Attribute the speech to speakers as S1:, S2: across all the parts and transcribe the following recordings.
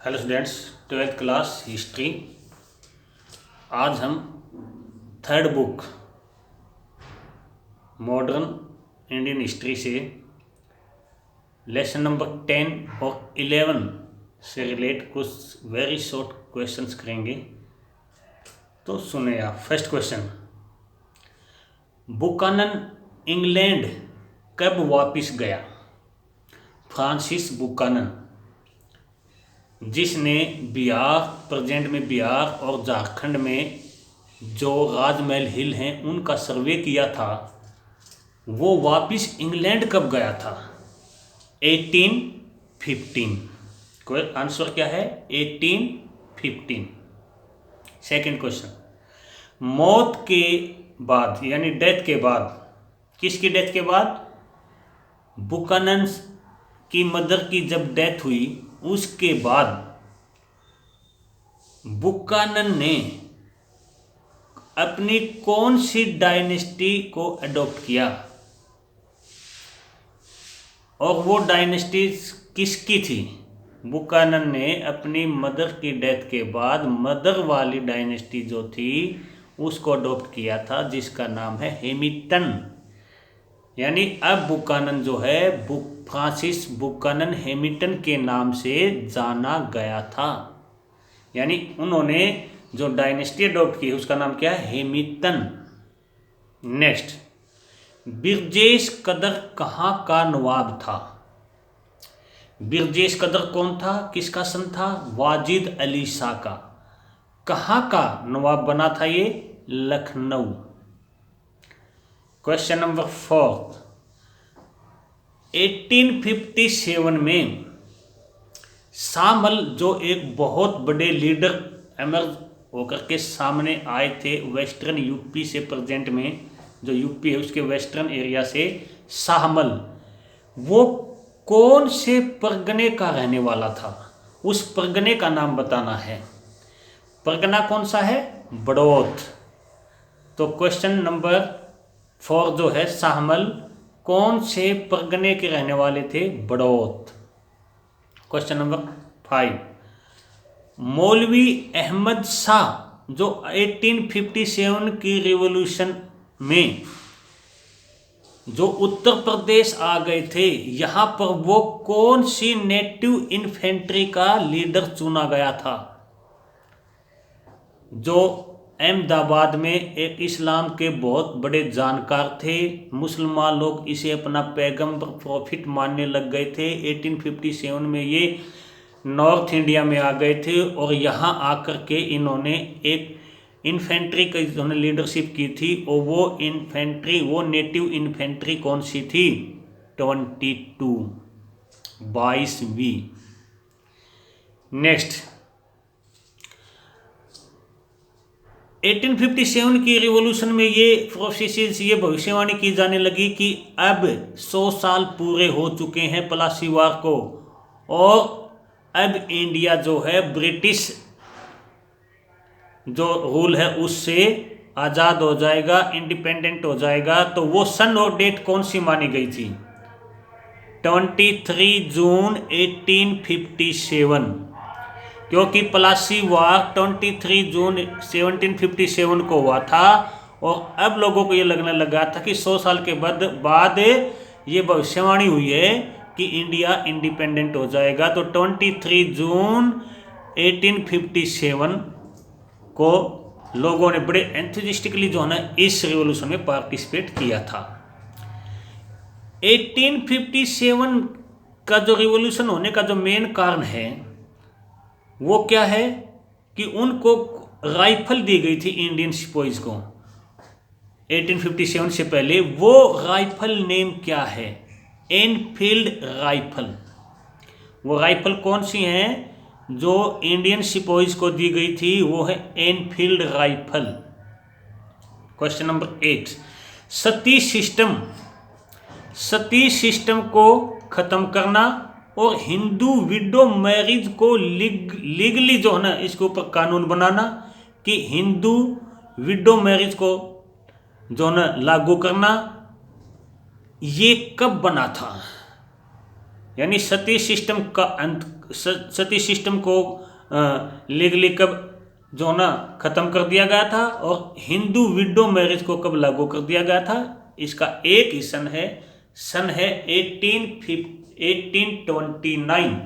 S1: Hello students, twelfth class history. आज हम third book modern Indian history से lesson number 10 और 11 से रिलेट कुछ वेरी शॉर्ट क्वेश्चंस करेंगे। तो सुने आप। फर्स्ट क्वेश्चन, बुकानन इंग्लैंड कब वापस गया? फ्रांसिस बुकानन, जिसने बिहार, प्रेजेंट में बिहार और झारखंड में जो राजमहल हिल हैं उनका सर्वे किया था, वो वापस इंग्लैंड कब गया था? 1815। कोई आंसर क्या है? 1815। सेकंड क्वेश्चन, मौत के बाद यानी डेथ के बाद, किसकी डेथ के बाद? बुकानन की मदर की जब डेथ हुई उसके बाद बुकानन ने अपनी कौन सी डायनेस्टी को अडॉप्ट किया और वो डायनेस्टी किसकी थी? बुकानन ने अपनी मदर की डेथ के बाद मदर वाली डायनेस्टी जो थी उसको अडॉप्ट किया था, जिसका नाम है हैमिल्टन। यानी अब बुकानन जो है फ्रांसिस बुकानन हैमिल्टन के नाम से जाना गया था। यानी उन्होंने जो डायनेस्टी अडॉप्ट की उसका नाम क्या है? हैमिल्टन। नेक्स्ट, बिरजेश कदर कहाँ का नवाब था? बिरजेश कदर कौन था? किसका सन था? वाजिद अली शाह का। कहाँ का नवाब बना था ये? लखनऊ। क्वेश्चन नंबर 4, 1857 में शामल जो एक बहुत बड़े लीडर एमर्ज होकर के सामने आए थे वेस्टर्न यूपी से, प्रेजेंट में जो यूपी है उसके वेस्टर्न एरिया से, शाहमल, वो कौन से परगने का रहने वाला था? उस परगने का नाम बताना है। परगना कौन सा है? बड़ौत। तो क्वेश्चन नंबर 4 जो है, शाहमल कौन से परगने के रहने वाले थे? बड़ौत। क्वेश्चन नंबर 5, मौलवी अहमद शाह जो 1857 की रिवॉल्यूशन में जो उत्तर प्रदेश आ गए थे, यहाँ पर वो कौन सी नेटिव इन्फेंट्री का लीडर चुना गया था? जो अहमदाबाद में एक इस्लाम के बहुत बड़े जानकार थे, मुसलमान लोग इसे अपना पैगंबर प्रॉफिट मानने लग गए थे। 1857 में ये नॉर्थ इंडिया में आ गए थे और यहाँ आकर के इन्होंने एक इन्फेंट्री की इन्होंने लीडरशिप की थी, और वो इन्फेंट्री, वो नेटिव इन्फेंट्री कौन सी थी? 22वीं। नेक्स्ट, 1857 की रिवॉल्यूशन में ये प्रोफेसीज, ये भविष्यवाणी की जाने लगी कि अब 100 साल पूरे हो चुके हैं प्लासी वार को, और अब इंडिया जो है ब्रिटिश जो रूल है उससे आज़ाद हो जाएगा, इंडिपेंडेंट हो जाएगा। तो वो सन और डेट कौन सी मानी गई थी? 23 जून 1857, क्योंकि प्लासी वार 23 जून 1757 को हुआ था, और अब लोगों को ये लगने लगा था कि 100 साल के बाद ये भविष्यवाणी हुई है कि इंडिया इंडिपेंडेंट हो जाएगा। तो 23 जून 1857 को लोगों ने बड़े एंथुजिस्टिकली जो है ना इस रिवॉल्यूशन में पार्टिसिपेट किया था। 1857 का जो रिवॉल्यूशन होने का जो मेन कारण है वो क्या है कि उनको राइफल दी गई थी इंडियन सिपाहीज को 1857 से पहले। वो राइफल नेम क्या है? Enfield rifle. वो राइफल कौन सी हैं जो इंडियन सिपाहीज को दी गई थी? वो है एनफील्ड राइफल। क्वेश्चन नंबर 8, सती सिस्टम को खत्म करना और हिंदू विडो मैरिज को लीगली जो है ना इसके ऊपर कानून बनाना, कि हिंदू विडो मैरिज को जो है ना लागू करना, ये कब बना था? यानी सती सिस्टम का अंत सती सिस्टम को लीगली कब जो ना ख़त्म कर दिया गया था, और हिंदू विडो मैरिज को कब लागू कर दिया गया था? इसका एक ही सन है 1829।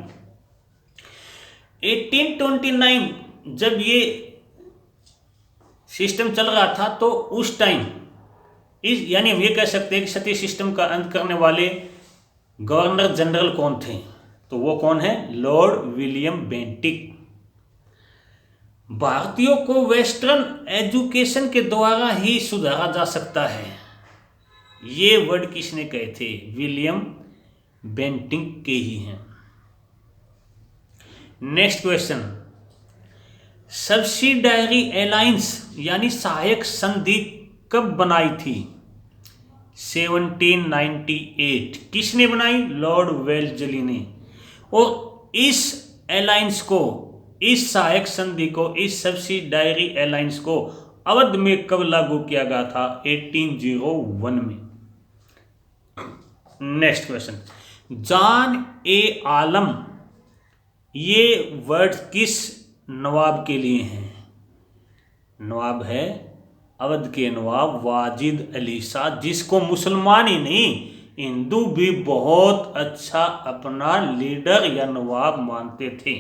S1: 1829 जब ये सिस्टम चल रहा था तो उस टाइम यानी हम ये कह सकते हैं कि सती सिस्टम का अंत करने वाले गवर्नर जनरल कौन थे? तो वो कौन है? Lord William Bentinck. भारतीयों को वेस्टर्न एजुकेशन के द्वारा ही सुधारा जा सकता है, ये वर्ड किसने कहे थे? विलियम बेंटिक के ही हैं। नेक्स्ट क्वेश्चन, सब्सिडायरी अलायंस यानी सहायक संधि कब बनाई थी? 1798। किसने बनाई? लॉर्ड वेल्लेसली ने। और इस अलायंस को, इस सहायक संधि को, इस सब्सिडायरी अलायंस को अवध में कब लागू किया गया था? 1801 में। नेक्स्ट क्वेश्चन, जॉन ए आलम, ये वर्ड किस नवाब के लिए हैं? नवाब है अवध के नवाब वाजिद अली शाह, जिसको मुसलमान ही नहीं हिंदू भी बहुत अच्छा अपना लीडर या नवाब मानते थे।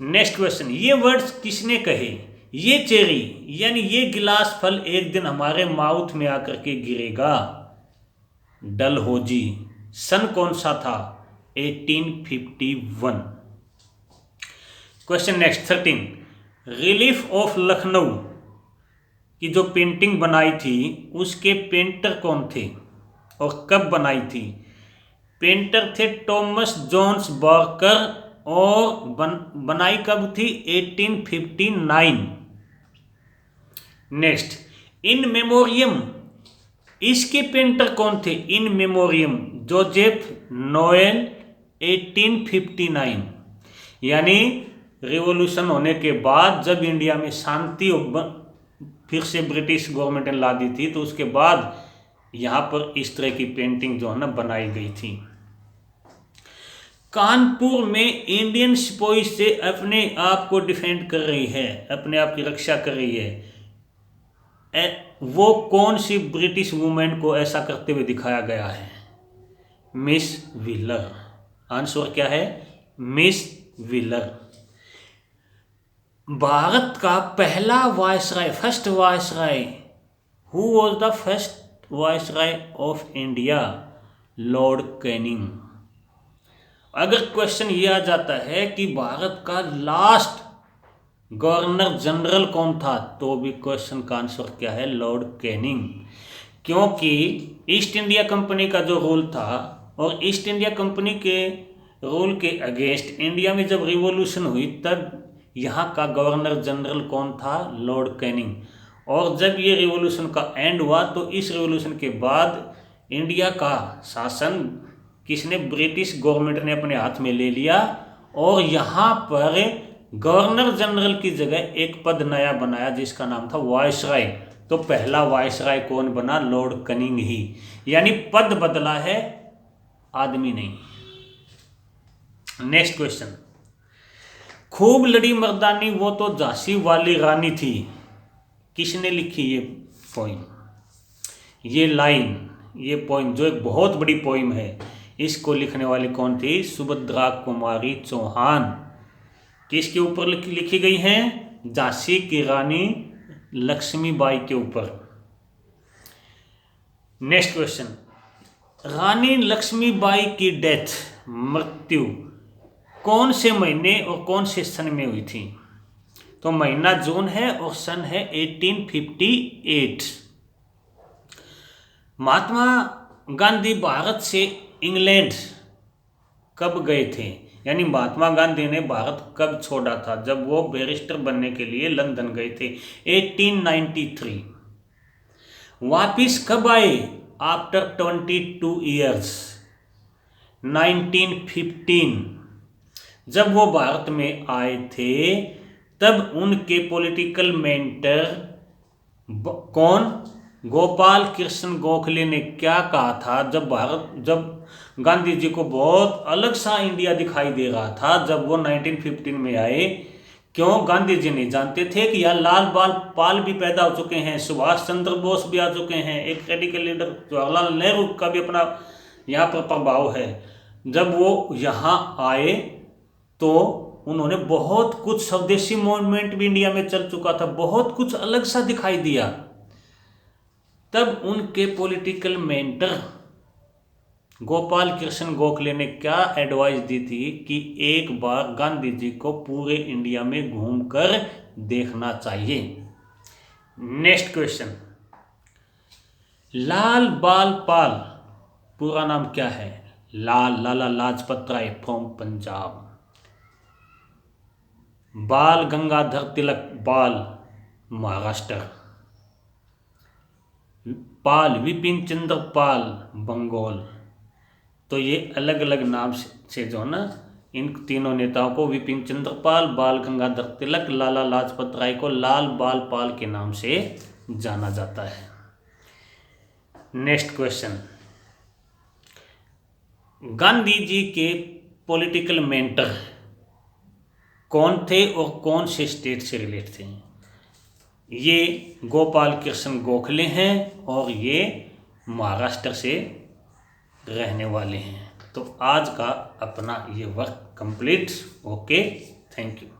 S1: नेक्स्ट क्वेश्चन, ये वर्ड्स किसने कहे? ये चेरी यानी ये गिलास फल एक दिन हमारे माउथ में आकर के गिरेगा, डलहौजी। सन कौन सा था? 1851। Question next 13, relief of Lucknow की जो पेंटिंग बनाई थी उसके पेंटर कौन थे और कब बनाई थी? पेंटर थे थॉमस जोन्स बर्कर, और बनाई कब थी? 1859। नेक्स्ट, इन मेमोरियम, इसके पेंटर कौन थे? इन मेमोरियम जोसेफ नोएल, 1859। यानी रिवॉल्यूशन होने के बाद जब इंडिया में शांति फिर से ब्रिटिश गवर्नमेंट ने ला दी थी, तो उसके बाद यहाँ पर इस तरह की पेंटिंग जो है ना बनाई गई थी। कानपुर में इंडियन सिपाही से अपने आप को डिफेंड कर रही है, अपने आप की रक्षा कर रही है, वो कौन सी ब्रिटिश वुमेन को ऐसा करते हुए दिखाया गया है? Miss wheeler. आंसर क्या है? Miss wheeler. भारत का पहला viceroy, first viceroy, who was the first viceroy of India? Lord Canning. अगर क्वेश्चन ये आ जाता है कि भारत का लास्ट गवर्नर जनरल कौन था, तो भी क्वेश्चन का आंसर क्या है? Lord Canning. क्योंकि ईस्ट इंडिया कंपनी का जो रूल था, और ईस्ट इंडिया कंपनी के रूल के अगेंस्ट इंडिया में जब रिवॉल्यूशन हुई तब यहाँ का गवर्नर जनरल कौन था? Lord Canning. और जब ये रिवॉल्यूशन का एंड हुआ तो इस रिवॉल्यूशन के बाद इंडिया का शासन किसने? ब्रिटिश गवर्नमेंट ने अपने हाथ में ले लिया, और यहाँ पर गवर्नर जनरल की जगह एक पद नया बनाया जिसका नाम था वायसराय। तो पहला वायसराय कौन बना? लॉर्ड कैनिंग ही। यानी पद बदला है, आदमी नहीं। नेक्स्ट क्वेश्चन, खूब लड़ी मर्दानी वो तो झांसी वाली रानी थी, किसने लिखी ये पोइम? ये लाइन, ये पोइम जो एक बहुत बड़ी पोइम है, इसको लिखने वाली कौन थी? सुभद्रा कुमारी चौहान। किसके ऊपर लिखी गई हैं? झांसी की रानी लक्ष्मीबाई के ऊपर। नेक्स्ट क्वेश्चन, रानी लक्ष्मीबाई की डेथ, मृत्यु कौन से महीने और कौन से सन में हुई थी? तो महीना जून है और सन है 1858। महात्मा गांधी भारत से इंग्लैंड कब गए थे? यानी महात्मा गांधी ने भारत कब छोड़ा था? जब वो बैरिस्टर बनने के लिए लंदन गए थे, 1893। वापिस कब आए? After 22 years, 1915। जब वो भारत में आए थे तब उनके पॉलिटिकल मेंटर कौन? गोपाल कृष्ण गोखले ने क्या कहा था जब गांधी जी को बहुत अलग सा इंडिया दिखाई दे रहा था, जब वो 1915 में आए? क्यों? गांधी जी नहीं जानते थे कि यहाँ लाल बाल पाल भी पैदा हो चुके हैं, सुभाष चंद्र बोस भी आ चुके हैं, एक रेडिकल लीडर जवाहरलाल नेहरू का भी अपना यहाँ पर प्रभाव है। जब वो यहाँ आए तो उन्होंने बहुत कुछ, स्वदेशी मूवमेंट भी इंडिया में चल चुका था, बहुत कुछ अलग सा दिखाई दिया। तब उनके पॉलिटिकल मेंटर गोपाल कृष्ण गोखले ने क्या एडवाइस दी थी कि एक बार गांधी जी को पूरे इंडिया में घूमकर देखना चाहिए। नेक्स्ट क्वेश्चन, लाल बाल पाल पूरा नाम क्या है? लाला लाजपत राय फ्रॉम पंजाब। बाल गंगाधर तिलक बाल महाराष्ट्र। पाल विपिन चंद्र पाल बंगाल। तो ये अलग अलग नाम से जो है ना, इन तीनों नेताओं को विपिन चंद्र पाल, बाल गंगाधर तिलक, लाला लाजपत राय को लाल बाल पाल के नाम से जाना जाता है। नेक्स्ट क्वेश्चन, गांधी जी के पॉलिटिकल मेंटर कौन थे और कौन से स्टेट से रिलेट थे? ये गोपाल कृष्ण गोखले हैं और ये महाराष्ट्र से रहने वाले हैं। तो आज का अपना ये work complete. Okay, thank you.